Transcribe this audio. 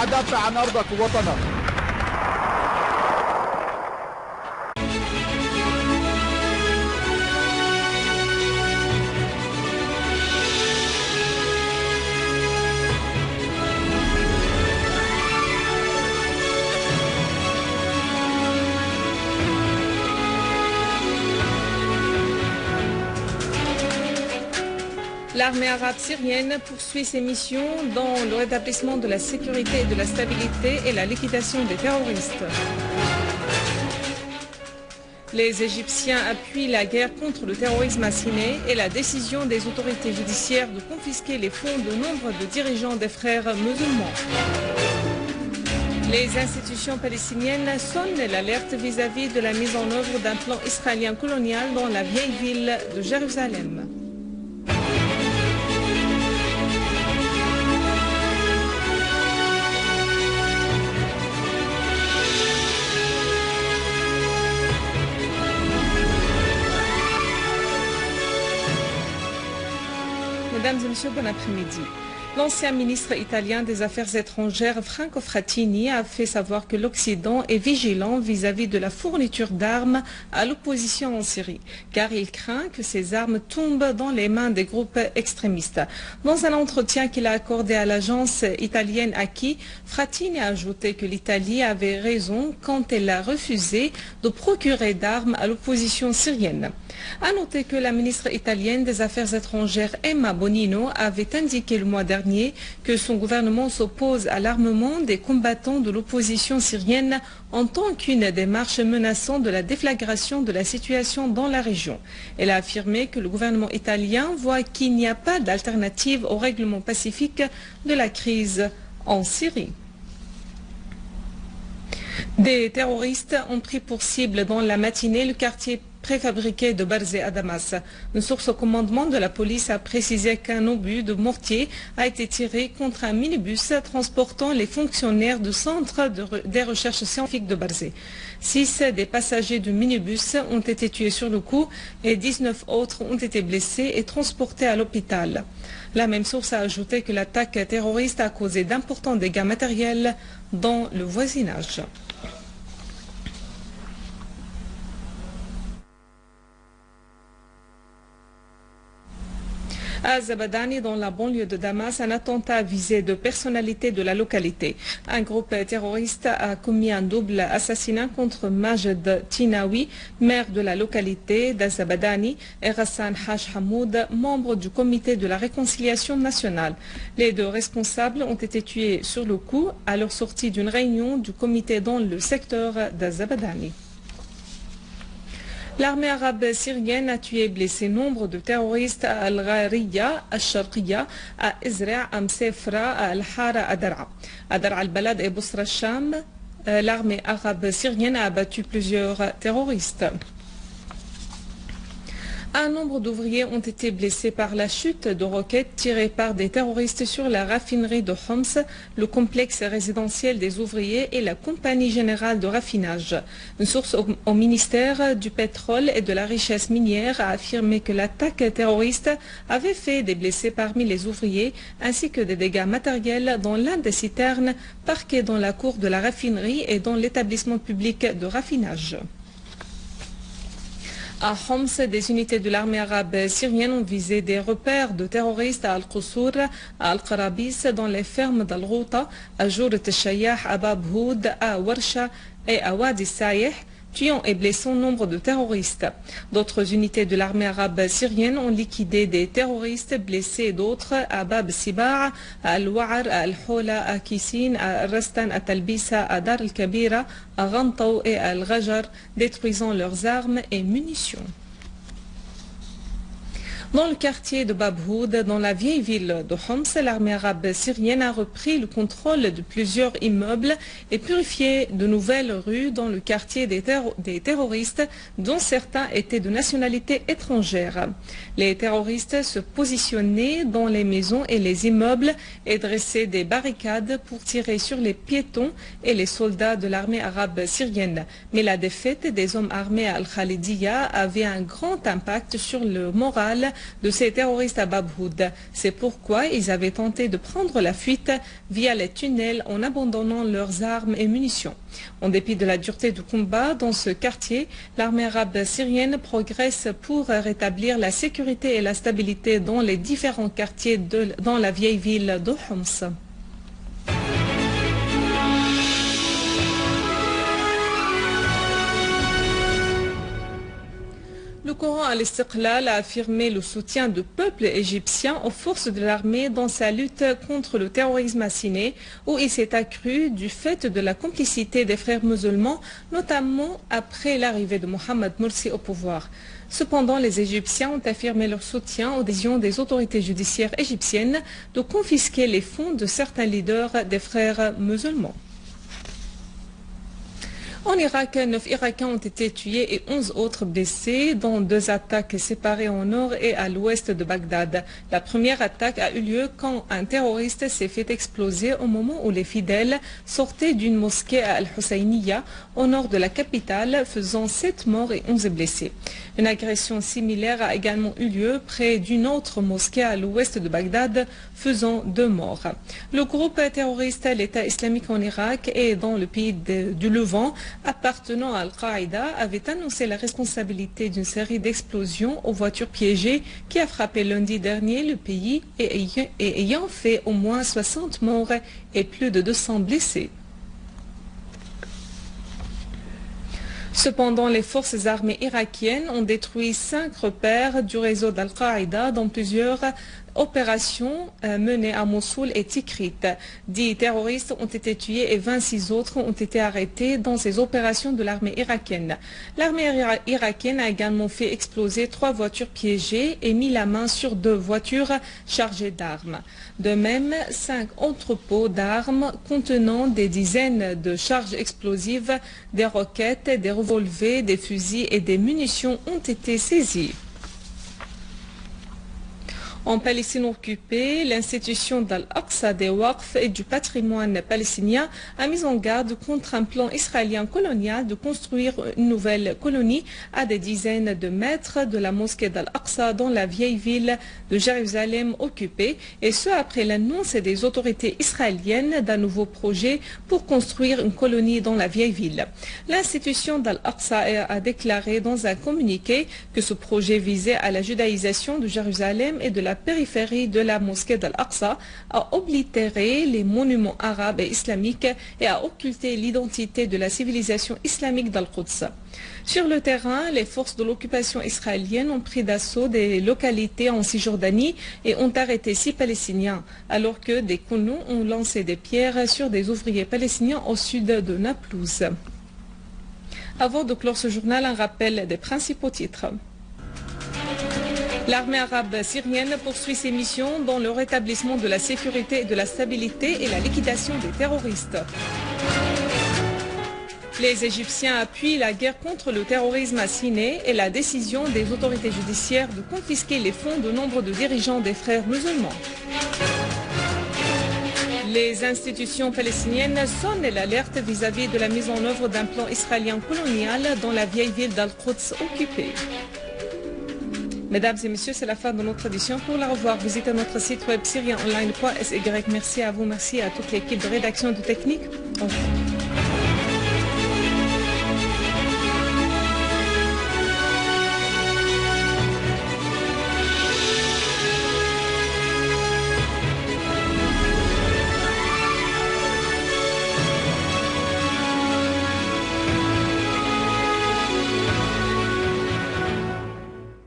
دافع عن أرضك ووطنك. L'armée arabe syrienne poursuit ses missions dans le rétablissement de la sécurité et de la stabilité et la liquidation des terroristes. Les Égyptiens appuient la guerre contre le terrorisme à Sinaï et la décision des autorités judiciaires de confisquer les fonds de nombre de dirigeants des frères musulmans. Les institutions palestiniennes sonnent l'alerte vis-à-vis de la mise en œuvre d'un plan israélien colonial dans la vieille ville de Jérusalem. Mesdames et messieurs, bon après-midi. L'ancien ministre italien des Affaires étrangères Franco Frattini a fait savoir que l'Occident est vigilant vis-à-vis de la fourniture d'armes à l'opposition en Syrie, car il craint que ces armes tombent dans les mains des groupes extrémistes. Dans un entretien qu'il a accordé à l'agence italienne Acqui, Frattini a ajouté que l'Italie avait raison quand elle a refusé de procurer d'armes à l'opposition syrienne. A noter que la ministre italienne des Affaires étrangères Emma Bonino avait indiqué le mois dernier que son gouvernement s'oppose à l'armement des combattants de l'opposition syrienne en tant qu'une démarche menaçant de la déflagration de la situation dans la région. Elle a affirmé que le gouvernement italien voit qu'il n'y a pas d'alternative au règlement pacifique de la crise en Syrie. Des terroristes ont pris pour cible dans la matinée le quartier préfabriqué de Barzeh à Damas. Une source au commandement de la police a précisé qu'un obus de mortier a été tiré contre un minibus transportant les fonctionnaires du centre des recherches scientifiques de Barzeh. 6 des passagers du minibus ont été tués sur le coup et 19 autres ont été blessés et transportés à l'hôpital. La même source a ajouté que l'attaque terroriste a causé d'importants dégâts matériels dans le voisinage. À Zabadani, dans la banlieue de Damas, un attentat a visé deux personnalités de la localité. Un groupe terroriste a commis un double assassinat contre Majed Tinawi, maire de la localité d'Azabadani, et Hassan Haj Hamoud, membre du comité de la réconciliation nationale. Les deux responsables ont été tués sur le coup à leur sortie d'une réunion du comité dans le secteur d'Azabadani. L'armée arabe syrienne a tué et blessé nombre de terroristes à Al-Ghariya, Al-Sharqiya, à Ezra, à Msefra, à Al-Hara, à Dar'a. À Dar'a al-Balad et Bosra al-Sham, l'armée arabe syrienne a abattu plusieurs terroristes. Un nombre d'ouvriers ont été blessés par la chute de roquettes tirées par des terroristes sur la raffinerie de Homs, le complexe résidentiel des ouvriers et la compagnie générale de raffinage. Une source au ministère du pétrole et de la richesse minière a affirmé que l'attaque terroriste avait fait des blessés parmi les ouvriers ainsi que des dégâts matériels dans l'un des citernes parquées dans la cour de la raffinerie et dans l'établissement public de raffinage. À Homs, des unités de l'armée arabe syrienne ont visé des repères de terroristes à Al-Qussour, à Al-Qarabis, dans les fermes d'Al-Ghouta, à Jourat al-Shayah, à Bab Houd, à Warsha et à Wadi Sayeh, tuant et blessant nombre de terroristes. D'autres unités de l'armée arabe syrienne ont liquidé des terroristes blessés et d'autres à Bab Sibar, à Al-Wa'ar, à Al-Hola, à Kissin, à Rastan, à Talbisa, à Dar al-Kabira, à Ghantaou et à Al-Ghajar, détruisant leurs armes et munitions. Dans le quartier de Bab Houd, dans la vieille ville de Homs, l'armée arabe syrienne a repris le contrôle de plusieurs immeubles et purifié de nouvelles rues dans le quartier des terroristes, dont certains étaient de nationalité étrangère. Les terroristes se positionnaient dans les maisons et les immeubles et dressaient des barricades pour tirer sur les piétons et les soldats de l'armée arabe syrienne. Mais la défaite des hommes armés à Al-Khalidiya avait un grand impact sur le moral de ces terroristes à Bab Houd. C'est pourquoi ils avaient tenté de prendre la fuite via les tunnels en abandonnant leurs armes et munitions. En dépit de la dureté du combat dans ce quartier, l'armée arabe syrienne progresse pour rétablir la sécurité et la stabilité dans les différents quartiers dans la vieille ville de Homs. Le Coran Al-Istiqlal a affirmé le soutien du peuple égyptien aux forces de l'armée dans sa lutte contre le terrorisme assassiné, où il s'est accru du fait de la complicité des frères musulmans, notamment après l'arrivée de Mohamed Morsi au pouvoir. Cependant, les Égyptiens ont affirmé leur soutien aux décisions des autorités judiciaires égyptiennes de confisquer les fonds de certains leaders des frères musulmans. En Irak, 9 Irakiens ont été tués et 11 autres blessés dans 2 attaques séparées au nord et à l'ouest de Bagdad. La première attaque a eu lieu quand un terroriste s'est fait exploser au moment où les fidèles sortaient d'une mosquée à Al-Husayniya au nord de la capitale, faisant 7 morts et 11 blessés. Une agression similaire a également eu lieu près d'une autre mosquée à l'ouest de Bagdad, faisant 2 morts. Le groupe terroriste l'État islamique en Irak et dans le pays du Levant appartenant à Al-Qaïda avait annoncé la responsabilité d'une série d'explosions aux voitures piégées qui a frappé lundi dernier le pays et ayant fait au moins 60 morts et plus de 200 blessés. Cependant, les forces armées irakiennes ont détruit 5 repères du réseau d'Al-Qaïda dans plusieurs opérations menées à Mossoul et Tikrit. 10 terroristes ont été tués et 26 autres ont été arrêtés dans ces opérations de l'armée irakienne. L'armée irakienne a également fait exploser 3 voitures piégées et mis la main sur 2 voitures chargées d'armes. De même, 5 entrepôts d'armes contenant des dizaines de charges explosives, des roquettes, des revolvers, des fusils et des munitions ont été saisis. En Palestine occupée, l'institution d'Al-Aqsa des Waqf et du patrimoine palestinien a mis en garde contre un plan israélien colonial de construire une nouvelle colonie à des dizaines de mètres de la mosquée d'Al-Aqsa dans la vieille ville de Jérusalem occupée, et ce après l'annonce des autorités israéliennes d'un nouveau projet pour construire une colonie dans la vieille ville. L'institution d'Al-Aqsa a déclaré dans un communiqué que ce projet visait à la judaïsation de Jérusalem et de la périphérie de la mosquée d'Al-Aqsa, a oblitéré les monuments arabes et islamiques et a occulté l'identité de la civilisation islamique d'Al-Quds. Sur le terrain, les forces de l'occupation israélienne ont pris d'assaut des localités en Cisjordanie et ont arrêté 6 Palestiniens, alors que des colons ont lancé des pierres sur des ouvriers palestiniens au sud de Naplouse. Avant de clore ce journal, un rappel des principaux titres. L'armée arabe syrienne poursuit ses missions dans le rétablissement de la sécurité et de la stabilité et la liquidation des terroristes. Les Égyptiens appuient la guerre contre le terrorisme assassiné et la décision des autorités judiciaires de confisquer les fonds de nombre de dirigeants des frères musulmans. Les institutions palestiniennes sonnent l'alerte vis-à-vis de la mise en œuvre d'un plan israélien colonial dans la vieille ville d'Al-Quds occupée. Mesdames et messieurs, c'est la fin de notre édition. Pour la revoir, visitez notre site web syrienonline.sy. Merci à vous, merci à toute l'équipe de rédaction de technique. Au revoir.